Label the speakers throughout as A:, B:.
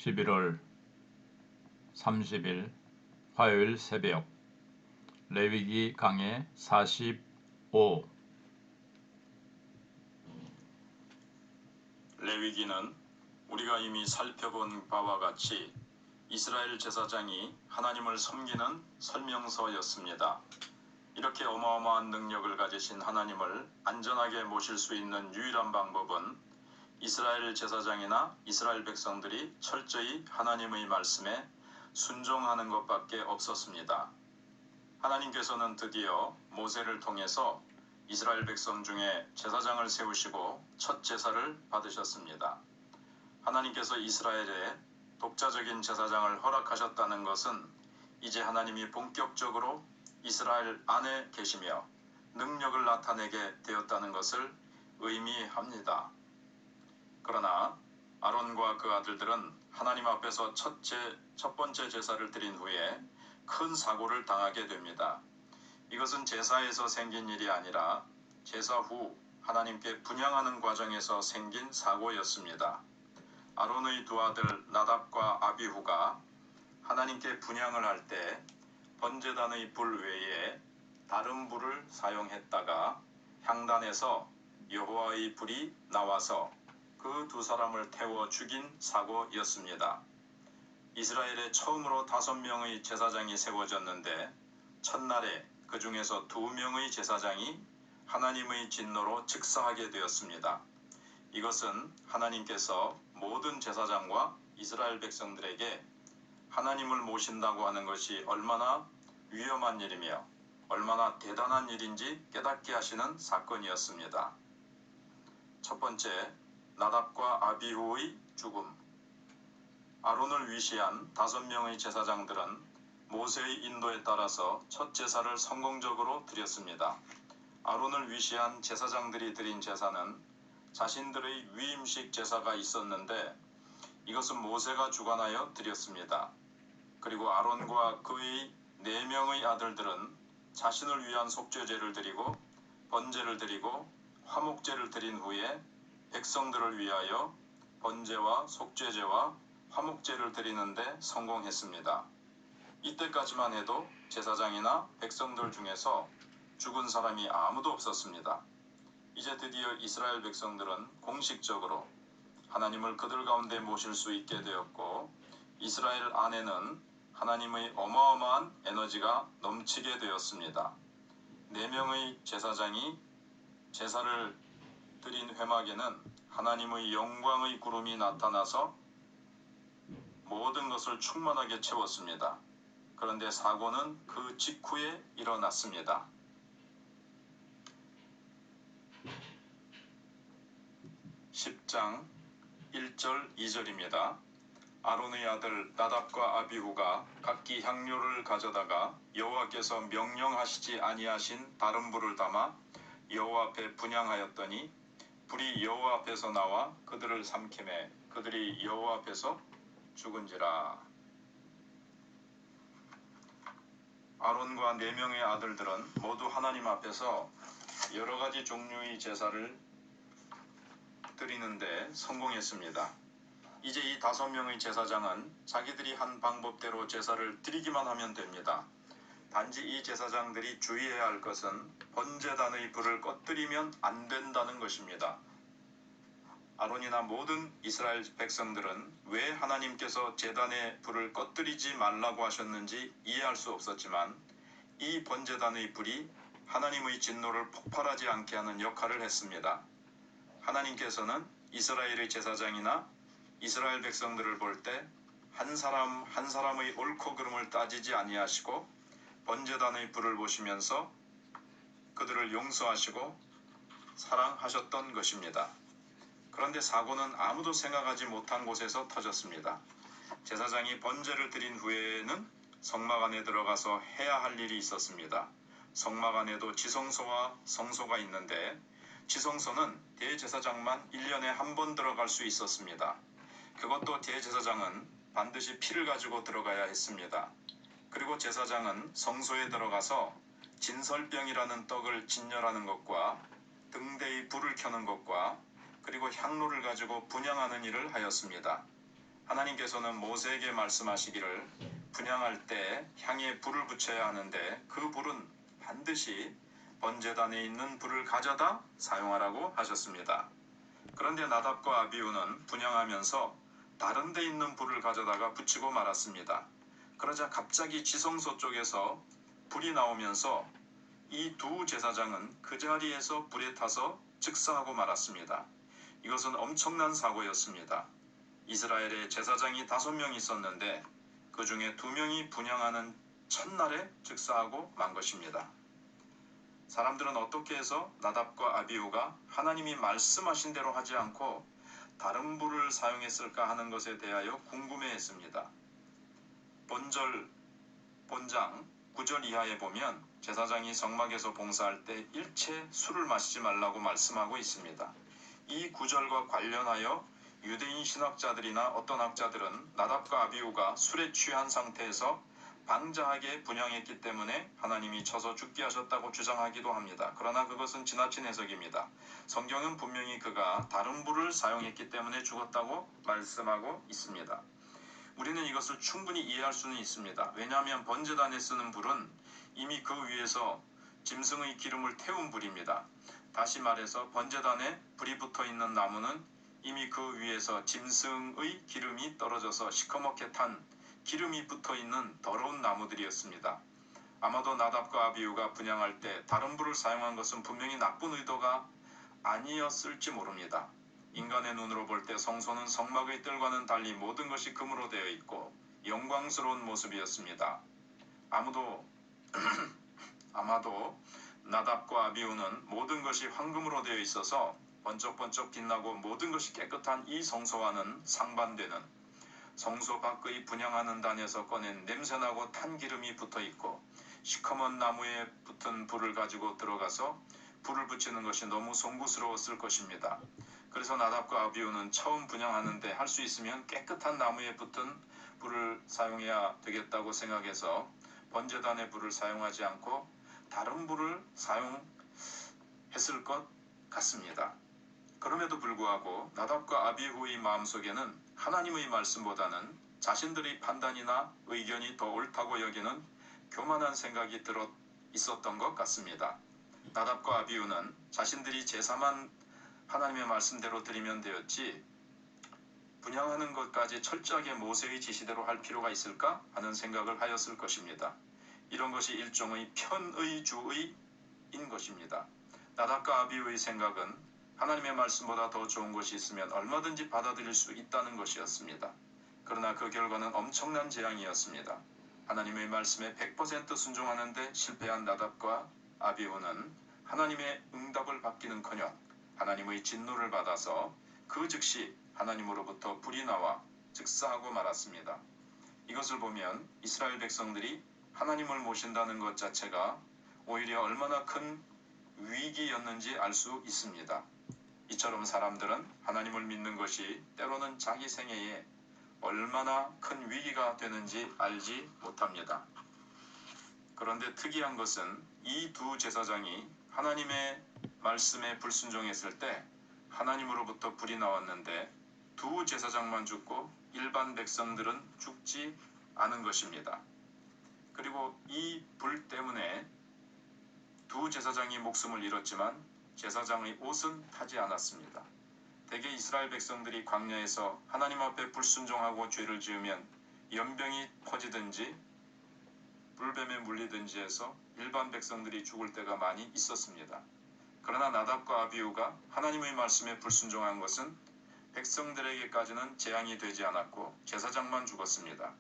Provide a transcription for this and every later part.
A: 11월 30일 화요일 새벽 레위기 강해 45.
B: 레위기는 우리가 이미 살펴본 바와 같이 이스라엘 제사장이 하나님을 섬기는 설명서였습니다. 이렇게 어마어마한 능력을 가지신 하나님을 안전하게 모실 수 있는 유일한 방법은 이스라엘 제사장이나 이스라엘 백성들이 철저히 하나님의 말씀에 순종하는 것밖에 없었습니다. 하나님께서는 드디어 모세를 통해서 이스라엘 백성 중에 제사장을 세우시고 첫 제사를 받으셨습니다. 하나님께서 이스라엘에 독자적인 제사장을 허락하셨다는 것은 이제 하나님이 본격적으로 이스라엘 안에 계시며 능력을 나타내게 되었다는 것을 의미합니다. 그러나 아론과 그 아들들은 하나님 앞에서 첫 번째 제사를 드린 후에 큰 사고를 당하게 됩니다. 이것은 제사에서 생긴 일이 아니라 제사 후 하나님께 분향하는 과정에서 생긴 사고였습니다. 아론의 두 아들 나답과 아비후가 하나님께 분향을 할 때 번제단의 불 외에 다른 불을 사용했다가 향단에서 여호와의 불이 나와서 그 두 사람을 태워 죽인 사고였습니다. 이스라엘에 처음으로 5명의 제사장이 세워졌는데 첫날에 그 중에서 2명의 제사장이 하나님의 진노로 즉사하게 되었습니다. 이것은 하나님께서 모든 제사장과 이스라엘 백성들에게 하나님을 모신다고 하는 것이 얼마나 위험한 일이며 얼마나 대단한 일인지 깨닫게 하시는 사건이었습니다. 첫 번째, 나답과 아비후의 죽음. 아론을 위시한 5명의 제사장들은 모세의 인도에 따라서 첫 제사를 성공적으로 드렸습니다. 아론을 위시한 제사장들이 드린 제사는 자신들의 위임식 제사가 있었는데 이것은 모세가 주관하여 드렸습니다. 그리고 아론과 그의 4명의 아들들은 자신을 위한 속죄제를 드리고 번제를 드리고 화목제를 드린 후에 백성들을 위하여 번제와 속죄제와 화목제를 드리는데 성공했습니다. 이때까지만 해도 제사장이나 백성들 중에서 죽은 사람이 아무도 없었습니다. 이제 드디어 이스라엘 백성들은 공식적으로 하나님을 그들 가운데 모실 수 있게 되었고 이스라엘 안에는 하나님의 어마어마한 에너지가 넘치게 되었습니다. 4명의 제사장이 제사를 드린 회막에는 하나님의 영광의 구름이 나타나서 모든 것을 충만하게 채웠습니다. 그런데 사고는 그 직후에 일어났습니다. 10장 1절 2절입니다. 아론의 아들 나답과 아비후가 각기 향료를 가져다가 여호와께서 명령하시지 아니하신 다른 불을 담아 여호와 앞에 분향하였더니 불이 여호와 앞에서 나와 그들을 삼키매 그들이 여호와 앞에서 죽은지라. 아론과 4명의 아들들은 모두 하나님 앞에서 여러 가지 종류의 제사를 드리는데 성공했습니다. 이제 이 5명의 제사장은 자기들이 한 방법대로 제사를 드리기만 하면 됩니다. 단지 이 제사장들이 주의해야 할 것은 번제단의 불을 꺼뜨리면 안 된다는 것입니다. 아론이나 모든 이스라엘 백성들은 왜 하나님께서 제단의 불을 꺼뜨리지 말라고 하셨는지 이해할 수 없었지만 이 번제단의 불이 하나님의 진노를 폭발하지 않게 하는 역할을 했습니다. 하나님께서는 이스라엘의 제사장이나 이스라엘 백성들을 볼 때 한 사람 한 사람의 옳고 그름을 따지지 아니하시고 번제단의 불을 보시면서 그들을 용서하시고 사랑하셨던 것입니다. 그런데 사고는 아무도 생각하지 못한 곳에서 터졌습니다. 제사장이 번제를 드린 후에는 성막 안에 들어가서 해야 할 일이 있었습니다. 성막 안에도 지성소와 성소가 있는데 지성소는 대제사장만 1년에 한 번 들어갈 수 있었습니다. 그것도 대제사장은 반드시 피를 가지고 들어가야 했습니다. 그리고 제사장은 성소에 들어가서 진설병이라는 떡을 진열하는 것과 등대의 불을 켜는 것과 그리고 향로를 가지고 분향하는 일을 하였습니다. 하나님께서는 모세에게 말씀하시기를 분향할 때 향에 불을 붙여야 하는데 그 불은 반드시 번제단에 있는 불을 가져다 사용하라고 하셨습니다. 그런데 나답과 아비후는 분향하면서 다른 데 있는 불을 가져다가 붙이고 말았습니다. 그러자 갑자기 지성소 쪽에서 불이 나오면서 이 두 제사장은 그 자리에서 불에 타서 즉사하고 말았습니다. 이것은 엄청난 사고였습니다. 이스라엘에 제사장이 5명 있었는데 그 중에 2명이 분향하는 첫날에 즉사하고 만 것입니다. 사람들은 어떻게 해서 나답과 아비후가 하나님이 말씀하신 대로 하지 않고 다른 불을 사용했을까 하는 것에 대하여 궁금해했습니다. 본장 9절 이하에 보면 제사장이 성막에서 봉사할 때 일체 술을 마시지 말라고 말씀하고 있습니다. 이 구절과 관련하여 유대인 신학자들이나 어떤 학자들은 나답과 아비후가 술에 취한 상태에서 방자하게 분향했기 때문에 하나님이 쳐서 죽게 하셨다고 주장하기도 합니다. 그러나 그것은 지나친 해석입니다. 성경은 분명히 그가 다른 불을 사용했기 때문에 죽었다고 말씀하고 있습니다. 우리는 이것을 충분히 이해할 수는 있습니다. 왜냐하면 번제단에 쓰는 불은 이미 그 위에서 짐승의 기름을 태운 불입니다. 다시 말해서 번제단에 불이 붙어있는 나무는 이미 그 위에서 짐승의 기름이 떨어져서 시커멓게 탄 기름이 붙어있는 더러운 나무들이었습니다. 아마도 나답과 아비후가 분향할 때 다른 불을 사용한 것은 분명히 나쁜 의도가 아니었을지 모릅니다. 인간의 눈으로 볼 때 성소는 성막의 뜰과는 달리 모든 것이 금으로 되어 있고 영광스러운 모습이었습니다. 아마도 나답과 아비후는 모든 것이 황금으로 되어 있어서 번쩍번쩍 빛나고 모든 것이 깨끗한 이 성소와는 상반되는 성소 밖의 분향하는 단에서 꺼낸 냄새나고 탄 기름이 붙어있고 시커먼 나무에 붙은 불을 가지고 들어가서 불을 붙이는 것이 너무 송구스러웠을 것입니다. 그래서 나답과 아비후는 처음 분향하는데 할 수 있으면 깨끗한 나무에 붙은 불을 사용해야 되겠다고 생각해서 번제단의 불을 사용하지 않고 다른 불을 사용했을 것 같습니다. 그럼에도 불구하고 나답과 아비후의 마음속에는 하나님의 말씀보다는 자신들의 판단이나 의견이 더 옳다고 여기는 교만한 생각이 들어 있었던 것 같습니다. 나답과 아비후는 자신들이 제사만 하나님의 말씀대로 드리면 되었지 분향하는 것까지 철저하게 모세의 지시대로 할 필요가 있을까 하는 생각을 하였을 것입니다. 이런 것이 일종의 편의주의인 것입니다. 나답과 아비후의 생각은 하나님의 말씀보다 더 좋은 것이 있으면 얼마든지 받아들일 수 있다는 것이었습니다. 그러나 그 결과는 엄청난 재앙이었습니다. 하나님의 말씀에 100% 순종하는데 실패한 나답과 아비후는 하나님의 응답을 받기는커녕 하나님의 진노를 받아서 그 즉시 하나님으로부터 불이 나와 즉사하고 말았습니다. 이것을 보면 이스라엘 백성들이 하나님을 모신다는 것 자체가 오히려 얼마나 큰 위기였는지 알 수 있습니다. 이처럼 사람들은 하나님을 믿는 것이 때로는 자기 생애에 얼마나 큰 위기가 되는지 알지 못합니다. 그런데 특이한 것은 이 두 제사장이 하나님의 말씀에 불순종했을 때 하나님으로부터 불이 나왔는데 두 제사장만 죽고 일반 백성들은 죽지 않은 것입니다. 그리고 이 불 때문에 두 제사장이 목숨을 잃었지만 제사장의 옷은 타지 않았습니다. 대개 이스라엘 백성들이 광야에서 하나님 앞에 불순종하고 죄를 지으면 연병이 퍼지든지 불뱀에 물리든지 해서 일반 백성들이 죽을 때가 많이 있었습니다. 그러나 나답과 아비후가 하나님의 말씀에 불순종한 것은 백성들에게까지는 재앙이 되지 않았고 제사장만 죽었습니다.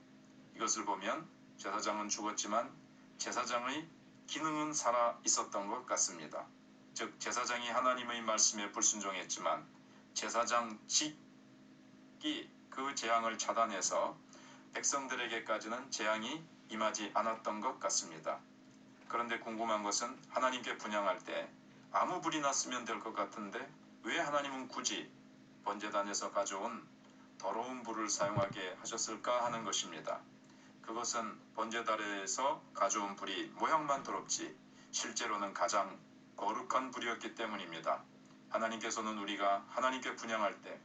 B: 이것을 보면 제사장은 죽었지만 제사장의 기능은 살아 있었던 것 같습니다. 즉 제사장이 하나님의 말씀에 불순종했지만 제사장직이 그 재앙을 차단해서 백성들에게까지는 재앙이 임하지 않았던 것 같습니다. 그런데 궁금한 것은 하나님께 분향할 때 아무 불이 났으면 될 것 같은데 왜 하나님은 굳이 번제단에서 가져온 더러운 불을 사용하게 하셨을까 하는 것입니다. 그것은 번제단에서 가져온 불이 모양만 더럽지 실제로는 가장 거룩한 불이었기 때문입니다. 하나님께서는 우리가 하나님께 분향할 때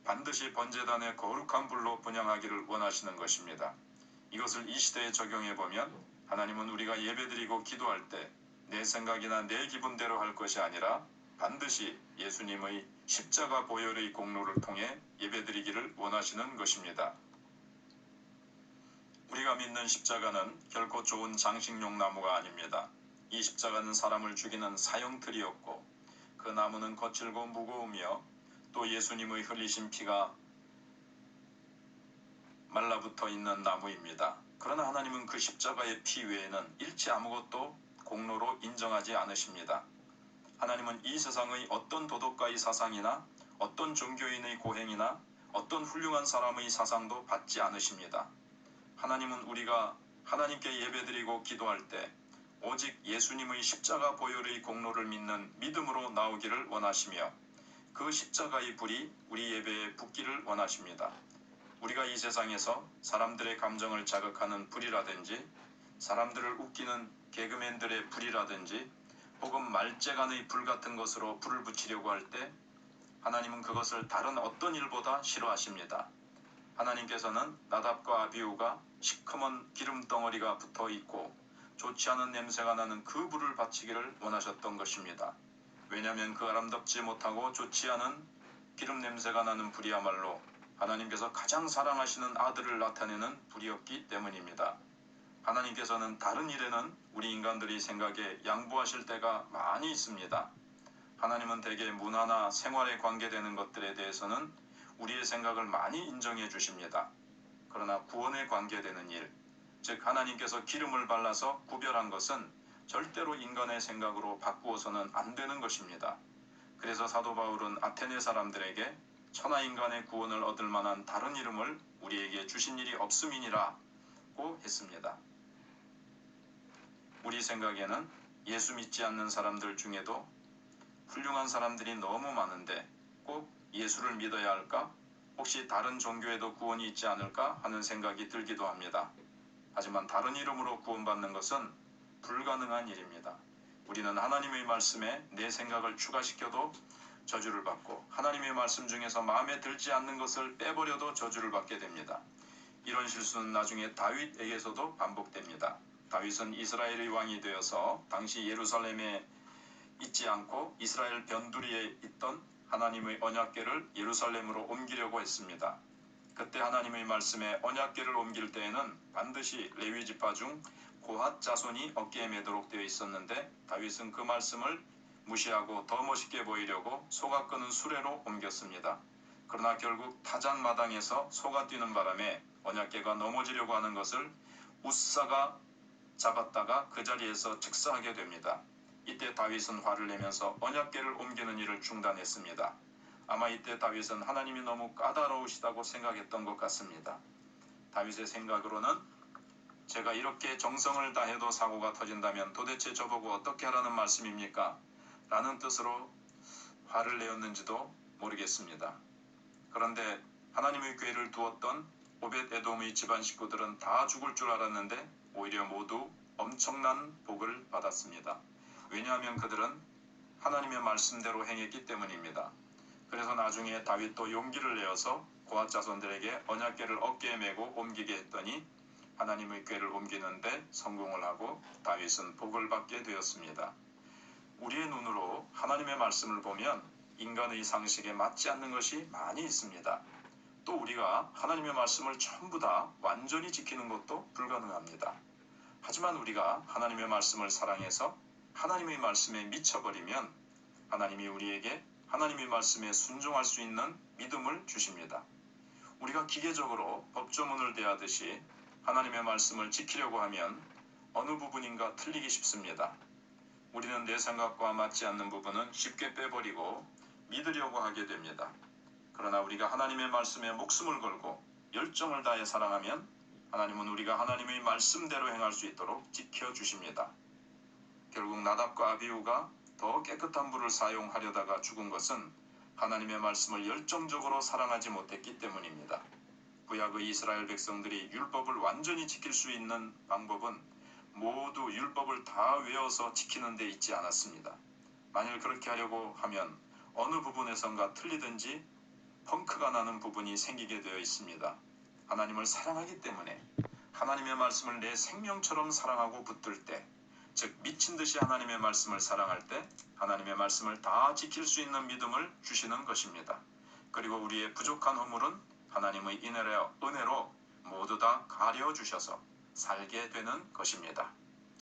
B: 반드시 번제단의 거룩한 불로 분향하기를 원하시는 것입니다. 이것을 이 시대에 적용해보면 하나님은 우리가 예배드리고 기도할 때 내 생각이나 내 기분대로 할 것이 아니라 반드시 예수님의 십자가 보혈의 공로를 통해 예배드리기를 원하시는 것입니다. 우리가 믿는 십자가는 결코 좋은 장식용 나무가 아닙니다. 이 십자가는 사람을 죽이는 사형틀이었고 그 나무는 거칠고 무거우며 또 예수님의 흘리신 피가 말라붙어 있는 나무입니다. 그러나 하나님은 그 십자가의 피 외에는 일체 아무것도 공로로 인정하지 않으십니다. 하나님은 이 세상의 어떤 도덕가의 사상이나 어떤 종교인의 고행이나 어떤 훌륭한 사람의 사상도 받지 않으십니다. 하나님은 우리가 하나님께 예배드리고 기도할 때 오직 예수님의 십자가 보혈의 공로를 믿는 믿음으로 나오기를 원하시며 그 십자가의 불이 우리 예배에 붙기를 원하십니다. 우리가 이 세상에서 사람들의 감정을 자극하는 불이라든지 사람들을 웃기는 개그맨들의 불이라든지 혹은 말재간의 불 같은 것으로 불을 붙이려고 할 때 하나님은 그것을 다른 어떤 일보다 싫어하십니다. 하나님께서는 나답과 아비후가 시커먼 기름덩어리가 붙어있고 좋지 않은 냄새가 나는 그 불을 바치기를 원하셨던 것입니다. 왜냐하면 그 아름답지 못하고 좋지 않은 기름 냄새가 나는 불이야말로 하나님께서 가장 사랑하시는 아들을 나타내는 불이었기 때문입니다. 하나님께서는 다른 일에는 우리 인간들이 생각에 양보하실 때가 많이 있습니다. 하나님은 대개 문화나 생활에 관계되는 것들에 대해서는 우리의 생각을 많이 인정해 주십니다. 그러나 구원에 관계되는 일, 즉 하나님께서 기름을 발라서 구별한 것은 절대로 인간의 생각으로 바꾸어서는 안 되는 것입니다. 그래서 사도 바울은 아테네 사람들에게 천하인간의 구원을 얻을 만한 다른 이름을 우리에게 주신 일이 없음이니라고 했습니다. 우리 생각에는 예수 믿지 않는 사람들 중에도 훌륭한 사람들이 너무 많은데 꼭 예수를 믿어야 할까? 혹시 다른 종교에도 구원이 있지 않을까 하는 생각이 들기도 합니다. 하지만 다른 이름으로 구원받는 것은 불가능한 일입니다. 우리는 하나님의 말씀에 내 생각을 추가시켜도 저주를 받고 하나님의 말씀 중에서 마음에 들지 않는 것을 빼버려도 저주를 받게 됩니다. 이런 실수는 나중에 다윗에게서도 반복됩니다. 다윗은 이스라엘의 왕이 되어서 당시 예루살렘에 있지 않고 이스라엘 변두리에 있던 하나님의 언약궤를 예루살렘으로 옮기려고 했습니다. 그때 하나님의 말씀에 언약궤를 옮길 때에는 반드시 레위 지파 중 고핫 자손이 어깨에 매도록 되어 있었는데 다윗은 그 말씀을 무시하고 더 멋있게 보이려고 소가 끄는 수레로 옮겼습니다. 그러나 결국 타작마당에서 소가 뛰는 바람에 언약궤가 넘어지려고 하는 것을 웃사가 잡았다가 그 자리에서 즉사하게 됩니다. 이때 다윗은 화를 내면서 언약궤를 옮기는 일을 중단했습니다. 아마 이때 다윗은 하나님이 너무 까다로우시다고 생각했던 것 같습니다. 다윗의 생각으로는 제가 이렇게 정성을 다해도 사고가 터진다면 도대체 저보고 어떻게 하라는 말씀입니까? 라는 뜻으로 화를 내었는지도 모르겠습니다. 그런데 하나님의 궤를 두었던 오벳 에돔의 집안 식구들은 다 죽을 줄 알았는데 오히려 모두 엄청난 복을 받았습니다. 왜냐하면 그들은 하나님의 말씀대로 행했기 때문입니다. 그래서 나중에 다윗도 용기를 내어서 고핫 자손들에게 언약궤를 어깨에 메고 옮기게 했더니 하나님의 궤를 옮기는데 성공을 하고 다윗은 복을 받게 되었습니다. 우리의 눈으로 하나님의 말씀을 보면 인간의 상식에 맞지 않는 것이 많이 있습니다. 또 우리가 하나님의 말씀을 전부 다 완전히 지키는 것도 불가능합니다. 하지만 우리가 하나님의 말씀을 사랑해서 하나님의 말씀에 미쳐버리면 하나님이 우리에게 하나님의 말씀에 순종할 수 있는 믿음을 주십니다. 우리가 기계적으로 법조문을 대하듯이 하나님의 말씀을 지키려고 하면 어느 부분인가 틀리기 쉽습니다. 우리는 내 생각과 맞지 않는 부분은 쉽게 빼버리고 믿으려고 하게 됩니다. 그러나 우리가 하나님의 말씀에 목숨을 걸고 열정을 다해 사랑하면 하나님은 우리가 하나님의 말씀대로 행할 수 있도록 지켜주십니다. 결국 나답과 아비후가 더 깨끗한 불을 사용하려다가 죽은 것은 하나님의 말씀을 열정적으로 사랑하지 못했기 때문입니다. 구약의 이스라엘 백성들이 율법을 완전히 지킬 수 있는 방법은 모두 율법을 다 외워서 지키는 데 있지 않았습니다. 만일 그렇게 하려고 하면 어느 부분에선가 틀리든지 펑크가 나는 부분이 생기게 되어 있습니다. 하나님을 사랑하기 때문에 하나님의 말씀을 내 생명처럼 사랑하고 붙들 때, 즉 미친 듯이 하나님의 말씀을 사랑할 때 하나님의 말씀을 다 지킬 수 있는 믿음을 주시는 것입니다. 그리고 우리의 부족한 허물은 하나님의 은혜로 모두 다 가려 주셔서 살게 되는 것입니다.